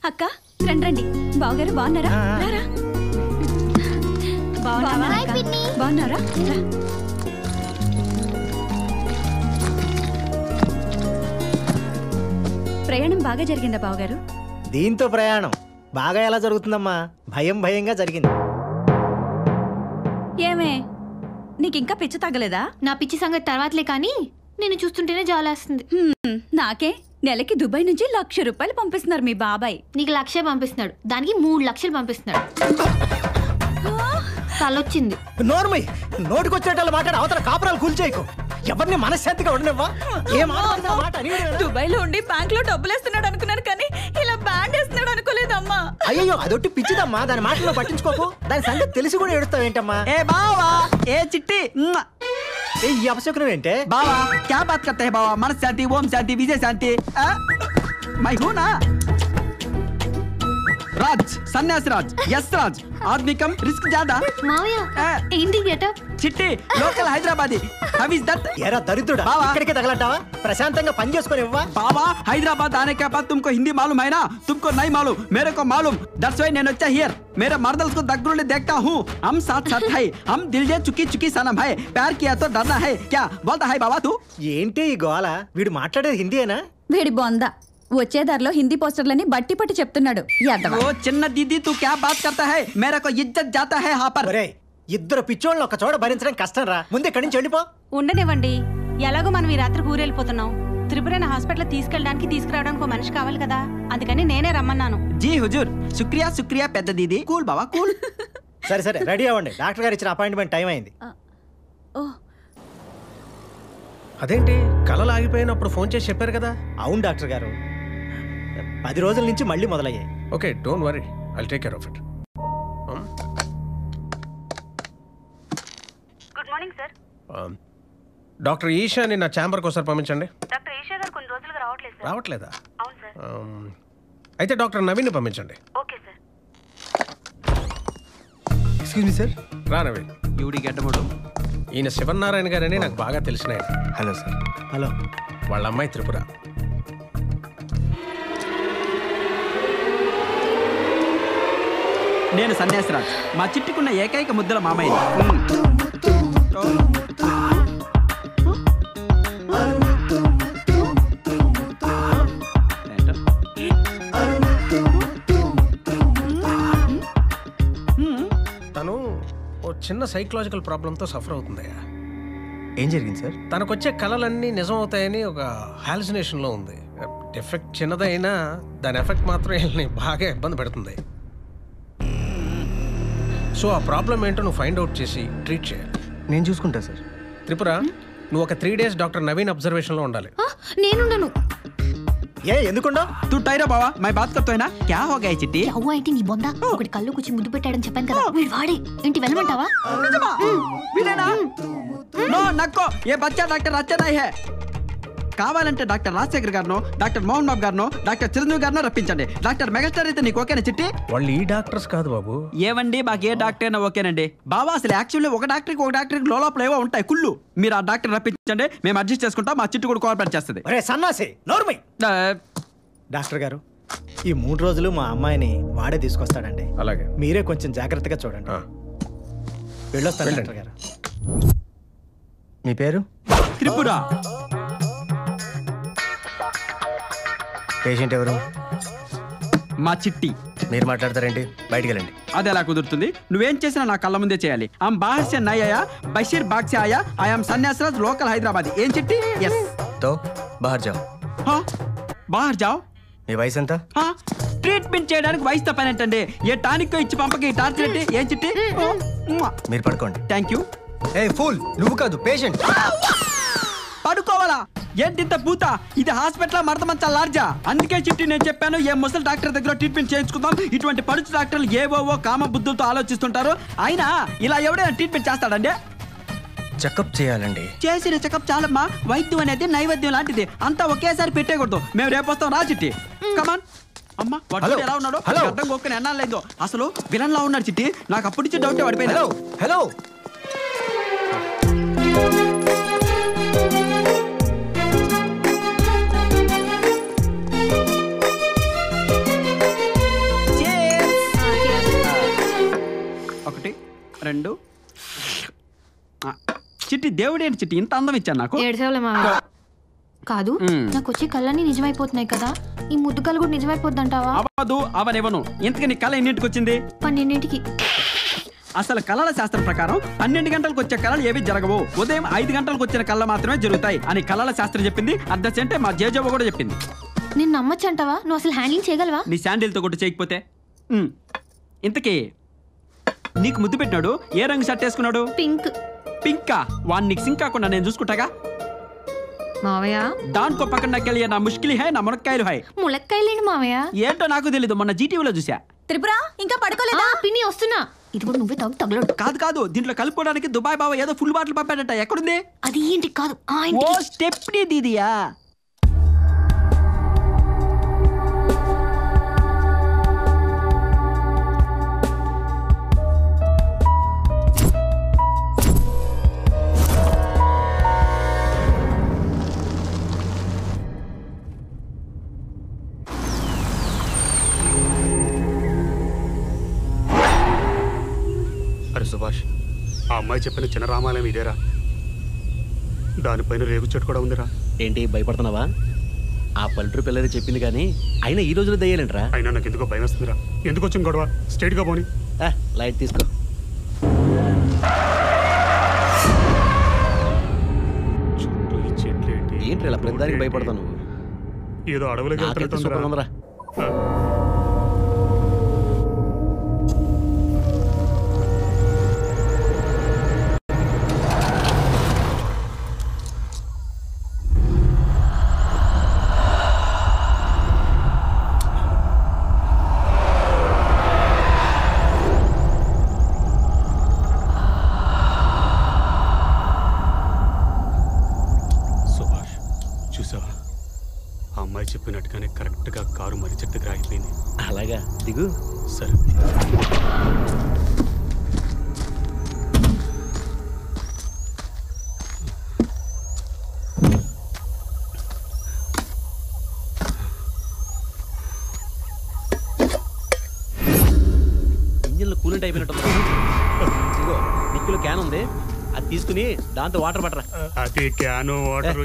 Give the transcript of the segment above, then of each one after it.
అక్క రండి. బావగారు బాగున్నారా? బాగున్నారా? ప్రయాణం బాగా జరిగిందా బావగారు? దీంతో ప్రయాణం బాగా ఎలా జరుగుతుందమ్మా? భయంగా జరిగింది. ఏమే నీకింకా పిచ్చి తగ్గలేదా? నా పిచ్చి సంగతి తర్వాతలే కానీ నేను చూస్తుంటేనే జాలేస్తుంది. నాకే నెలకి దుబాయ్ నుంచి ₹1,00,000 పంపిస్తున్నారు మీ బాబాయ్. నీకు 1,00,000 పంపిస్తున్నాడు, దానికి 3 లక్షలు పంపిస్తున్నాడు. తలొచ్చింది. నోర్మై నోటికొచ్చేటట్లు మాట్లాడి అవతల కాపురాలు కూల్చేయకు. ఎవరిని మనశ్శాంతిగా ఉండనివ్వా. దుబాయ్ లో ఉండి బ్యాంక్ లో డబ్బులు వేస్తున్నాడు అనుకున్నాను, కానీ ఇలా బ్యాండ్ వేస్తున్నాడు అనుకోలేదమ్మా. అయ్యో అదొట్టి పిచ్చిదమ్మా, దాని మాటలో పట్టించుకోకు. దాని సంగతి తెలిసి కూడా ఏడుస్తావేంటమ్మా? ఏ బావా, ఏ చిట్టి, ఈ అపశకునం ఏంటే? బావా క్యా బాత్ కర్తే హై బావా? మన శాంతి, ఓం శాంతి, విజయ శాంతి. मैं हूं ना राज, सन्यास राज, यस राज. आदमी कम रिस्क ज्यादा. మావయ్య ఏంటి గెటప్? చిట్టి local Hyderabadi. How is that? ఎరా దరిద్రుడా, ఇక్కడికే తగలంటావా? ప్రశాంతంగా పని చేసుకొని ఇవ్వవా? బావా हैदराबाद आने के बाद तुमको हिंदी मालूम है ना? तुमको नहीं मालूम, मेरे को मालूम. दैट्स व्हाई నేను వచ్చా हियर. मेरे मर्दल्स को दगड़ूले देखता हूं. हम साथ साथ है, हम दिल जे चुकी चुकी सनम है. प्यार किया तो डरना है क्या? बोलता है बाबा तू. ఏంటి ఈ గోల? వీడు మాట్లాడేది హిందీయేనా? వీడి బొంద వచ్చే దారిలో హిందీ పోస్టర్లని బట్టి పట్టి చెప్తున్నాడు. ఓ చిన్న దీదీ తూ క్యా బాత్ కర్తా హై? మేరా కో ఇజ్జత్ జాతా హై హా పర్. ఒరేయ్ ఇద్దరు పిచ్చోళ్ళని ఒక చోట భరించడం కష్టం రా. ముందు ఇక్కడి నుంచి వెళ్ళిపో. ఉండనివ్వండి, ఎలాగో మనం ఈ రాత్రి ఊరెళ్ళిపోతున్నాం. త్రిపురని హాస్పిటల్ తీసుకెళ్ళడానికి తీసుకురావడానికి ఒక మనిషి కావాలి కదా, అందుకని నేనే రమ్మన్నాను. జీ హుజూర్, శుక్రియా శుక్రియా పెద్ద దీదీ. కూల్ బావా కూల్. సరే రెడీ అవ్వండి, డాక్టర్ గారు ఇచ్చిన అపాయింట్మెంట్ టైం అయింది. అదేంటి కలలు ఆగిపోయినప్పుడు ఫోన్ చేసి చెప్పారు కదా? అవును డాక్టర్ గారు, 10 రోజుల నుంచి మళ్ళీ మొదలయ్యాయి. Okay don't worry, I'll take care of it. Good morning sir. Doctor Eshani నా ఛాంబర్కి ఒకసారి పంపించండి. డాక్టర్ ఈషా గారు కొన్ని రోజులుగా రావట్లేదు సార్. రావట్లేదా? అవును సార్. అయితే డాక్టర్ నవీన్ పంపించండి. Okay sir. ఎక్స్క్యూజ్ మీ సార్. రా నవీన్. యూడి గెట్టబోడు. ఈయన శివనారాయణ గారని నాకు బాగా తెలిసిన ఆయన. Hello sir. హలో. వాళ్ళ అమ్మాయి త్రిపుర. నేను సన్యాసిరాజ్, మా చిట్టుకున్న ఏకైక ముద్దల మామయ్య. తను ఓ చిన్న సైకలాజికల్ ప్రాబ్లంతో సఫర్ అవుతుందయ్యా. ఏం జరిగింది సార్? తనకొచ్చే కళలన్నీ నిజం అవుతాయని ఒక హాలుసినేషన్లో ఉంది. ఎఫెక్ట్ చిన్నదైనా దాని ఎఫెక్ట్ మాత్రం వీళ్ళని బాగా ఇబ్బంది పెడుతుంది. సో ఆ ప్రాబ్లం ఏంటో నువ్వు ఫైండ్ అవుట్ చేసి ట్రీట్ చేయాలి. నేను చూసుకుంటా సార్. త్రిపుర, నువ్వు ఒక 3 days డాక్టర్ నవీన్ అబ్జర్వేషన్లో ఉండాలి. నేనుండను. ఏ ఎందుకుండా? తూ టైరా బావా, మై బాత్ కర్తో హై నా? క్యా హో గయా చిట్టి? అవ్వ ఏంటి నీ బొంద? ఒకటి కళ్ళు కూర్చి ముద్దు పెట్టాడని చెప్పాను కదా, వీడు వాడే. ఏంటి వెళ్ళమంటావా? వీడేనా? నో నక్కో, ఏ బచ్చా డాక్టర్ అచ్చా నహీ హై. కావాలంటే doctor Rajasekhar గారినో, doctor Mohan Babu గారినో, doctor Chiranjeevi గారినో రప్పించండి. Doctor megastar అయితే నీకు ఓకేనా చిట్టి? వాళ్ళు ఈ డాక్టర్స్ కాదు బాబు. ఏవండి మాకు ఏ డాక్టర్ అయినా ఓకేనండి బాబా. అసలు యాక్చువల్లీ ఒక డాక్టర్కి లోపల ఏవో ఉంటాయి కుళ్ళు. మీరు ఆ డాక్టర్ రప్పించండి, మేము అడ్జస్ట్ చేసుకుంటాం. మా చిట్టు కూడా కోఆపరేట్ చేస్తుంది. ఒరే సన్నాసి నోర్మై. డాక్టర్ గారు, ఈ 3 రోజులు మా అమ్మాయిని వాడే తీసుకొస్తాడండి. అలాగే, మీరే కొంచెం జాగ్రత్తగా చూడండి. వెళ్ళొస్తాను డాక్టర్ గారు. మీ పేరు? త్రిపుర. పేషెంట్ ఎవరు? మా చిట్టి. మీరు మాట్లాడతారేంటి? బయటికి వెళ్ళండి. అది ఎలా కుదురుతుంది? నువ్వేం చేసినా నా కళ్ళ ముందే చేయాలి. ఆమ్ బాహర్ సే నై ఆయా, బషీర్ బాగ్ సే ఆయా, ఐ యామ్ సన్యాసిరాజ్, లోకల్ హైదరాబాద్. ఏం చిట్టి? ఎస్. తో బాహర్ జాओ. బాహర్ జాओ. మీ వయసు ఎంత? ట్రీట్మెంట్ చేయడానికి వయసుతో పని ఏంటండి? ఏ టానిక్ ఇచ్చి పంపకి టార్చర్ ఏంటి? ఏం చిట్టి? మీరు పడుకోండి. Thank you. ఏ ఫూల్, నువ్వు కాదు పేషెంట్. పడుకోవాలా? ఏంటింత పూత? ఇది హాస్పిటల్ మడత మంచా లార్జా? అందుకే చిట్టి నేను చెప్పాను, ఏ ముసలి డాక్టర్ దగ్గర ట్రీట్మెంట్ చేయించుకుందాం. ఇటువంటి పడుచు డాక్టర్లు ఏవోవో కామ బుద్ధులతో ఆలోచిస్తుంటారు. అయినా ఇలా ఎవడైనా ట్రీట్మెంట్ చేస్తాడండి? చెకప్ చేయాలండి. చేసిన చెకప్ చాలమ్మా. వైద్యం అనేది నైవేద్యం లాంటిది, అంతా ఒకేసారి పెట్టేకూడదు. మేము రేపు వస్తాం, రా చిట్టి. కమాన్. అమ్మా వాడు ఎలా ఉన్నాడు? అర్థం కొక్కని ఎన్నాళ్ళైందో. అసలు విలన్ లా ఉన్నాడు చిట్టి. నాకు అప్పటి నుంచి డౌట్ పడిపోయింది. హలో. 2 చిట్టి దేవుడేంటి చిట్టి ఇంత అందం ఇచ్చాను నాకు. ఏడ్చేవాళ్ళ మావయ్య కాదు, నాకు వచ్చే కళ్ళన్నీ నిజమైపోతున్నాయి కదా, ఈ ముద్దు కళ్ళు కూడా నిజమైపోద్దంటావా? అవదు అవనివ్వను. ఇంతకీ నీ కళ ఎన్నింటికి వచ్చింది? 12ంటికి. అసలు కళల శాస్త్రం ప్రకారం 12 గంటలకు వచ్చే కళలు ఏవి జరగవు, ఉదయం 5 గంటలకు వచ్చిన కళ మాత్రమే జరుగుతాయి అని కళల శాస్త్రం చెప్పింది. అద్దెంటే మా జేజవ్వ కూడా చెప్పింది. నేను నమ్మచ్చంటావా? నువ్వు అసలు హ్యాండ్లింగ్ చేయగలవా? నీ శాండిల్తో కొట్టు చేయకపోతే. ఇంతకీ నీకు ముద్దు పెట్టినాడు ఏ రంగు షర్ట్ వేసుకున్నాడు? పింక్. పింకా? వాడిని నీకు సింక్ కాకుండా నేను చూసుకుంటాగా. మావయ్య దానికో పక్కన నక్కెళ్ళి నా ముష్కిలి హై నా మునక్కాయలు హై. ములక్కాయలేండి మావయ్య. ఏంటో నాకు తెలీదు, మొన్న జీటీవీలో చూసా. త్రిపుర ఇంకా పడుకోలేదా? పిన్ని వస్తున్నా. ఇది కూడా నువ్వే తగలడు. కాదు దీంట్లో కలుపుకోవడానికి దుబాయ్ బాబా ఏదో ఫుల్ బాటిల్ పంపాడట. ఎక్కడుంది? అది ఏంటి కాదు, ఓ స్టెప్నీ దీదియా. సుభాష్, ఆ అమ్మాయి చెప్పిన చిన్న రామాలయం ఇదేరా? దానిపైన రేగు చెట్టు కూడా ఉందిరా. ఏంటి భయపడుతున్నావా? ఆ పల్లెటూరు పిల్లలు చెప్పింది కానీ అయినా ఈ రోజులో దయ్యాలంటరా. అయినా నాకు ఎందుకో భయం వస్తుందిరా. ఎందుకు వచ్చింది గొడవ? స్ట్రైట్గా పోని. లైట్ తీసుకో. చుట్టూ ఈ చెట్లు ఏంటి ఇలా ప్రతిదానికి భయపడతావు నువ్వు? ఏదో అడవులకి వెళ్తున్నట్టుందిరా. చెప్పినట్టుగానే కరెక్ట్గా కారు మరి చెట్టు దగ్గర ఆగిపోయింది. అలాగా, దిగు. సరే. ఇంజిన్లో కూలెంట్ అయిపోయినట్టు. ఇదిగో డిక్కీలో క్యాన్ ఉంది, అది తీసుకుని దాంతో వాటర్ పట్టరా. అది క్యాను వాటర్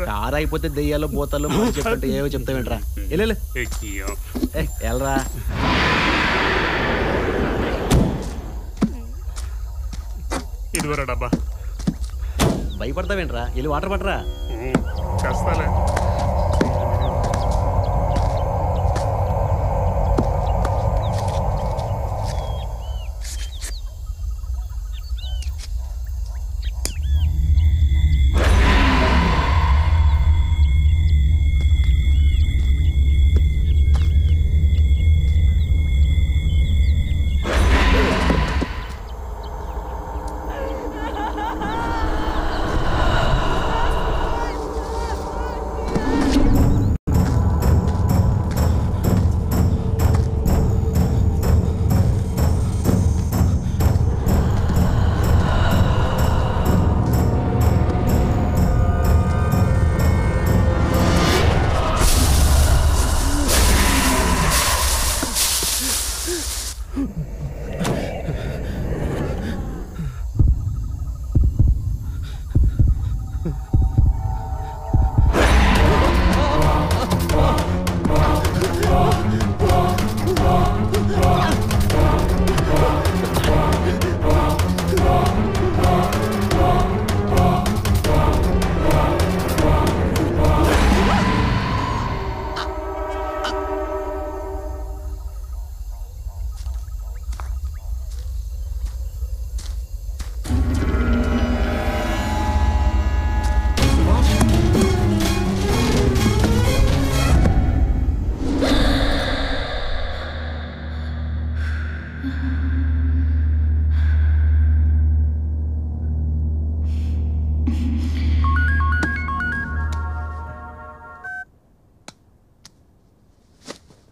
కారు అయిపోతే దెయ్యాలు పోతాలు చెప్పంటే ఏవో చెప్తావేంట్రా. వెళ్ళరా. ఇదివరా డబ్బా. భయపడతావేంట్రా, వెళ్ళి వాటర్ పట్టరా. చేస్తాలే.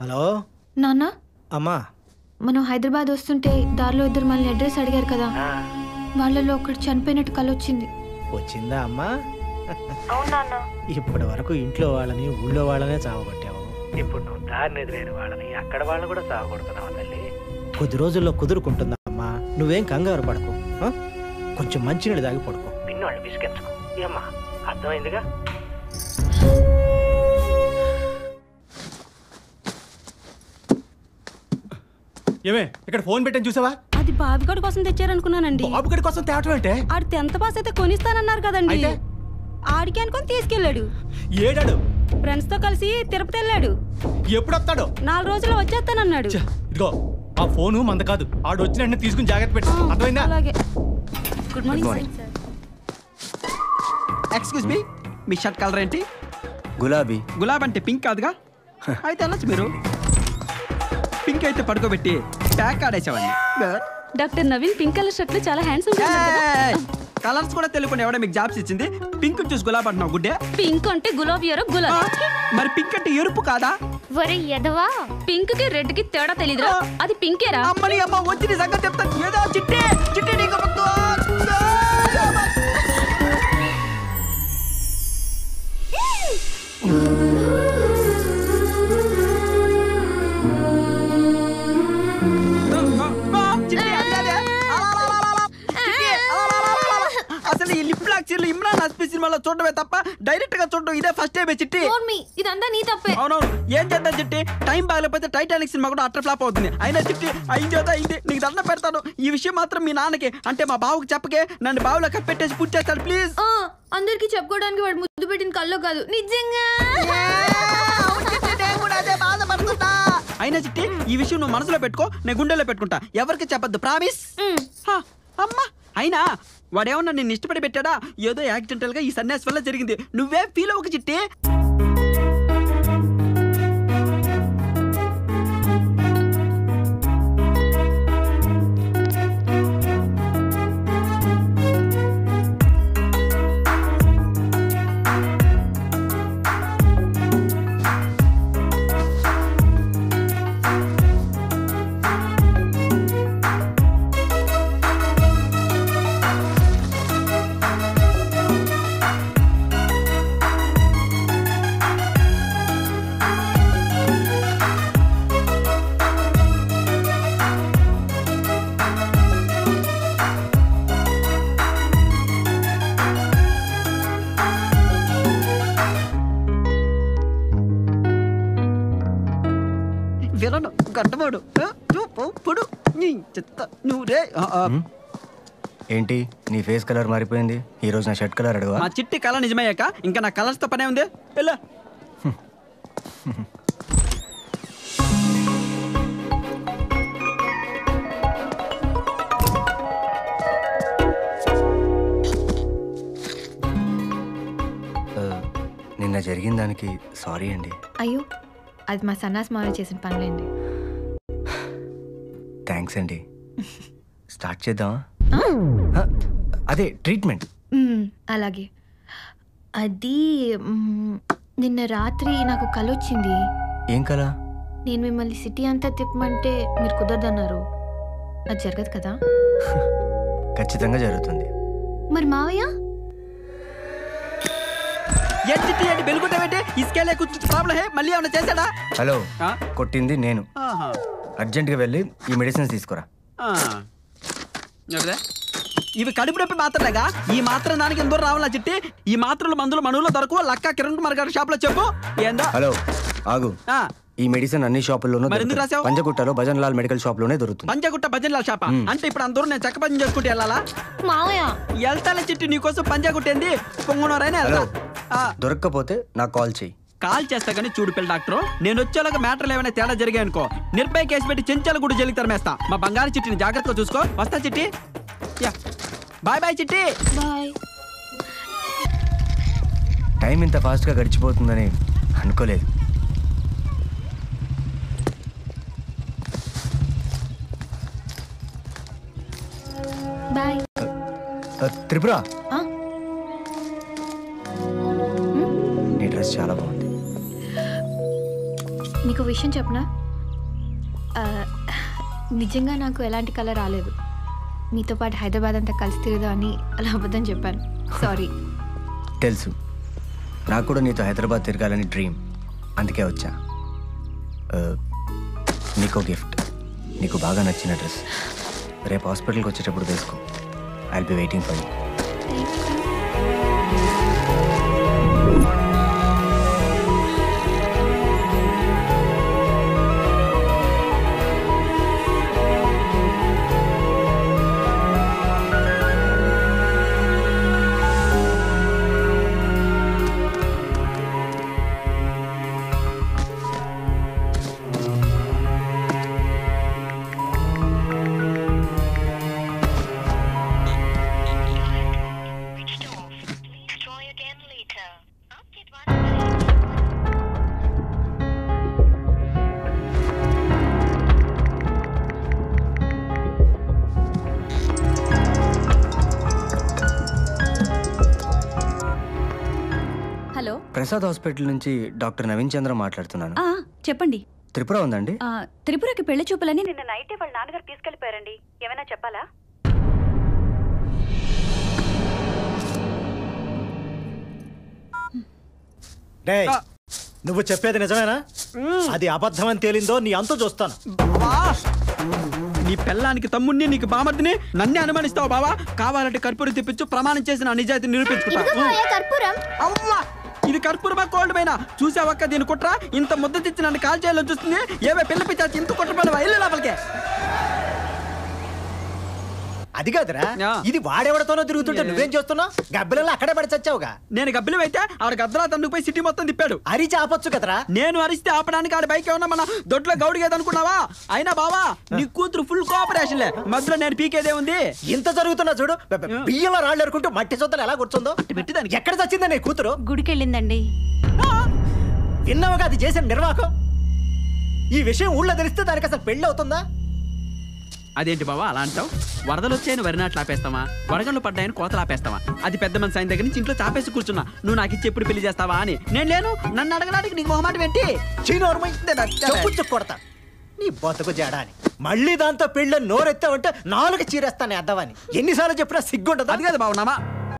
హలో నాన్న. అమ్మా, మనం హైదరాబాద్ వస్తుంటే దారిలో ఇద్దరు మనల్ని అడ్రస్ అడిగారు కదా, వాళ్ళలో ఒకటి చనిపోయినట్టు కల వచ్చింది. వచ్చిందా అమ్మా? ఇప్పటి వరకు ఇంట్లో వాళ్ళని ఊళ్ళో వాళ్ళనే చావగొట్టావు. ఇప్పుడు నువ్వు దారిని ఎదురైన వాళ్ళని అక్కడ వాళ్ళని కూడా చావగొడుతున్నావు తల్లి. కొద్ది రోజుల్లో కుదురుకుంటుందా అమ్మా? నువ్వేం కంగారు పడకు ఆ? కొంచెం మంచినీళ్ళు తాగి పడుకో పిన్నోళ్ళు బిస్కెట్చుకో ఏమ్మా అర్థమైందిగా. ఏమే ఇక్కడ ఫోన్ పెట్టని చూసావా? అది బాబుగడి కోసం తెచ్చారనుకున్నానండి. బాబుగడి కోసం తేవటం అంటే ఆడు 10th పాస్ అయితే కొనిస్తానన్నారు కదండి. ఆడికి అనుకొని తీసుకెళ్ళాడు. ఏడాడు ఫ్రెండ్స్ తో కలిసి తిరుపతి వెళ్ళాడు. ఎప్పుడు వస్తాడు? 4 రోజుల్లో వచ్చేస్తానన్నాడు. ఇదిగో ఆ ఫోను మంద కాదు, ఆడు వచ్చిన వెంటనే తీసుకుని జాగ్రత్త పెట్టు, అర్థమైందా? అలాగే. Good morning sir. Excuse me, మీ షర్ట్ కలర్ ఏంటి? గులాబీ. గులాబీ అంటే పింక్ కాదుగా? అయితే వెళ్ళొచ్చు మీరు. పింక్ అయితే పడుకోబెట్టి ప్యాక్ ఆడేసేవాడిని. Doctor Naveen pink colour shirt లో చాలా హ్యాండ్సమ్. కలర్స్ కూడా తెలియకుండా ఎవడ మీకు జాబ్స్ ఇచ్చింది? పింక్ చూసి గులాబీ అంటున్నావు గుడ్డే? పింక్ అంటే గులాబీ ఎరుపు గులాబీ. మరి పింక్ అంటే ఎరుపు కాదా? వరే ఎదవా, పింక్ కి రెడ్ కి తేడా తెలీదురా? అది పింకేరా? అమ్మని అమ్మ వచ్చి నీ సంగతి చెప్తాను. ఏదో చిట్టి చిట్టి నీకు అసలు ఈ లిప్ లాక్ చీరలు ఇమ్రాన్ హస్పీ సినిమాలో చూడటమే తప్ప డైరెక్ట్ గా చూడటం ఇదే ఫస్ట్ టైం చిట్టి. ఇదంతా నీ తప్పే. అవునవును, ఏం చేద్దాం చిట్టి, టైం బాగలేకపోతే టైటానిక్ సినిమా కూడా అట్టర్ ఫ్లాప్ అవుతుంది. అయినా చిట్టి అయింది నీకు దండం పెడతాను. ఈ విషయం మాత్రం మీ నాన్నకి అంటే మా బావుకి చెప్పకే, నన్ను బావులో కప్పెట్టేసి పుట్టి చేస్తాడు ప్లీజ్. అందరికి చెప్పుకోవడానికి వాడు ముద్దు పెట్టిన కల్లో కాదు, నిజంగా. అయినా చిట్టి ఈ విషయం నువ్వు మనసులో పెట్టుకో, నేను గుండెలో పెట్టుకుంటా. ఎవరికి చెప్పద్దు, ప్రామిస్. అమ్మా అయినా వాడేమన్నా నిన్ను ఇష్టపడి పెట్టాడా? ఏదో యాక్సిడెంటల్ గా ఈ సన్యాసి వల్ల జరిగింది. నువ్వే ఫీల్ అవ్వక చిట్టి. గడ్డవాడు పొడు నువ్వురే. ఏంటి నీ ఫేస్ కలర్ మారిపోయింది? ఈ రోజు నా షర్ట్ కలర్ అడగవా? మా చిట్టి కళ నిజమయ్యాక ఇంకా నా కలర్స్ తో పనే ఉంది. ఎలా నిన్న జరిగిన దానికి సారీ అండి. అయ్యో, అది మా సన్నాస్ మావయ్య చేసిన పనులేండి. థ్యాంక్స్ అండి. స్టార్ట్ చేద్దామా? అదే ట్రీట్మెంట్. అలాగే. అది నిన్న రాత్రి నాకు కల వచ్చింది. ఏం కల? నేను మిమ్మల్ని సిటీ అంతా తిప్పమంటే మీరు కుదరదన్నారు. అది జరగదు కదా? ఖచ్చితంగా జరుగుతుంది. మరి మావయ్య? ఏంటి బెలుగుంటావేంటి? ఇసుకెళ్ళే కూర్చు ప్రాబ్లం హే. మళ్ళీ ఏమైనా చేశాడా? హలో, కొట్టింది నేను. అర్జెంట్గా వెళ్ళి ఈ మెడిసిన్స్ తీసుకురా. ఇవి కడుపు నొప్పి మాత్రలేగా? ఈ మాత్రం దానికి ఎందుకు రావాలా చిట్టి? ఈ మాత్రలు మందులు మనూలో దొరకవు. లక్క కిరణ్ కుమార్ గారి షాప్ లో చెప్పు. ఏందో. హలో ఆగు. ఈ మెడిసిన్ అన్ని షాపుల్లోనూ రాసావు? పంజగుట్టలో భజన్ లాల్ మెడికల్ షాప్ లోనే దొరుకుతుంది. పంజగుట్ట భజన్ లాల్ షాపా? అంటే ఇప్పుడు అందరూ నేను చెక్క భజన చేసుకుంటే వెళ్ళాలా? మావయ్య వెళ్తానే చిట్టి, నీకోసం పంజగుట్టేంది పొంగునోరైనా వెళ్తా. దొరక్కపోతే నాకు కాల్ చేయి. కాల్ చేస్తా కానీ చూడు పిల్ల డాక్టర్, నేను వచ్చేలాగా మ్యాటర్లు ఏమైనా తేడా జరిగాయి అనుకో, నిర్భయ కేసు పెట్టి చెంచాల కూడా జైలుకి తరమేస్తా. మా బంగారు చిట్టిని జాగ్రత్తగా చూసుకో. వస్తా చిట్టి. బాయ్ బాయ్ చిట్టి. బాయ్. టైం ఇంత ఫాస్ట్గా గడిచిపోతుందని అనుకోలేదు. బాయ్. త్రిపుర, నీ డ్రెస్ చాలా బాగుంది. మీకు విషయం చెప్పనా? నిజంగా నాకు ఎలాంటి కలర్ రాలేదు. మీతో పాటు హైదరాబాద్ అంతా కలిసి తిరగదు అని అలా అబద్ధం చెప్పాను. సారీ. తెలుసు, నాకు కూడా నీతో హైదరాబాద్ తిరగాలని డ్రీమ్, అందుకే వచ్చా. నీకో గిఫ్ట్, నీకు బాగా నచ్చిన డ్రెస్. రేపు హాస్పిటల్కి వచ్చేటప్పుడు వేసుకో. I'll be waiting for you. Hello, Prasad hospital నుంచి డాక్టర్ నవీన్ చంద్ర మాట్లాడుతున్నాను. చెప్పండి. త్రిపుర ఉందండి? త్రిపురకి పెళ్లి చూపులని నిన్న నైటే వాళ్ళ నాన్నగారు తీసుకెళ్లిపోయారండి. ఏమైనా చెప్పాలా? నువ్వు చెప్పేది నిజమేనా? అది అబద్ధం అని తేలిందో నీ అంతు చూస్తాను. నీ పెళ్ళానికి తమ్ముడిని, నీకు బామర్దిని నన్నే అనుమానిస్తావు బావా. కావాలంటే కర్పూరం తెప్పించు, ప్రమాణం చేసి నా నిజాయితీ నిరూపించుకుంటా. అవ్వా, ఇది కర్పూరమా కోల్డ్ పైన చూసావక్క దీని కుట్ర? ఇంత ముద్ద తెచ్చి నన్ను కాల్ చేయాలని చూస్తుంది. ఏవే పిల్ల పిచ్చాచి ఇంత కుట్రపడివా? ఇల్లు లోపలికే. అది కాదురా, ఇది వాడెవడతోనో తిరుగుతుంటే నువ్వేం చేస్తున్నావు? గబ్బిలలో అక్కడే పడి చచ్చావుగా. నేను గబ్బిలం అయితే ఆవిడ గద్దలా తందుకుపోయి సిటీ మొత్తం తిప్పాడు. అరిచి ఆపొచ్చు కదరా. నేను అరిస్తే ఆపడానికి ఆడ బైక్ ఏమన్నా మన దొడ్లో గౌడిగేదనుకున్నావా? అయినా బావా, నీ కూతురు ఫుల్ కోఆపరేషన్లే. మధ్యలో నేను పీకేదే ఉంది. ఇంత జరుగుతున్నా చూడు. బియ్యంలో రాళ్ళు ఎరుకుంటూ మట్టి సొంతలు ఎలా కూర్చుందో పెట్టిదానికి. ఎక్కడ చచ్చిందా నీ కూతురు? గుడికెళ్ళిందండి. విన్నావుగా అది చేసిన నిర్వాహకం. ఈ విషయం ఊళ్ళో తెలిస్తే దానికి అసలు పెళ్లి అవుతుందా? అదేంటి బావా అలా అంటావు? వరదలు వచ్చాయని వరి నాట్లు ఆపేస్తావా? వడగళ్ళు పడ్డాయని కోతలు ఆపేస్తావా? అది పెద్ద మనిషి ఆయన దగ్గర నుంచి ఇంట్లో చాపేసి కూర్చున్నా. నువ్వు నాకు ఇచ్చి ఎప్పుడు పెళ్లి చేస్తావా అని. నేను లేను, నన్ను అడగడానికి నీకు మొహమాట పెట్టి కొడతా నీ బతుకు జాడా అని. మళ్ళీ దాంతో పెళ్ళి నోరెత్తావంటే 4 చీరేస్తాను అద్దవని. ఎన్నిసార్లు చెప్పినా సిగ్గుంటది. అది కదా బావ నామా.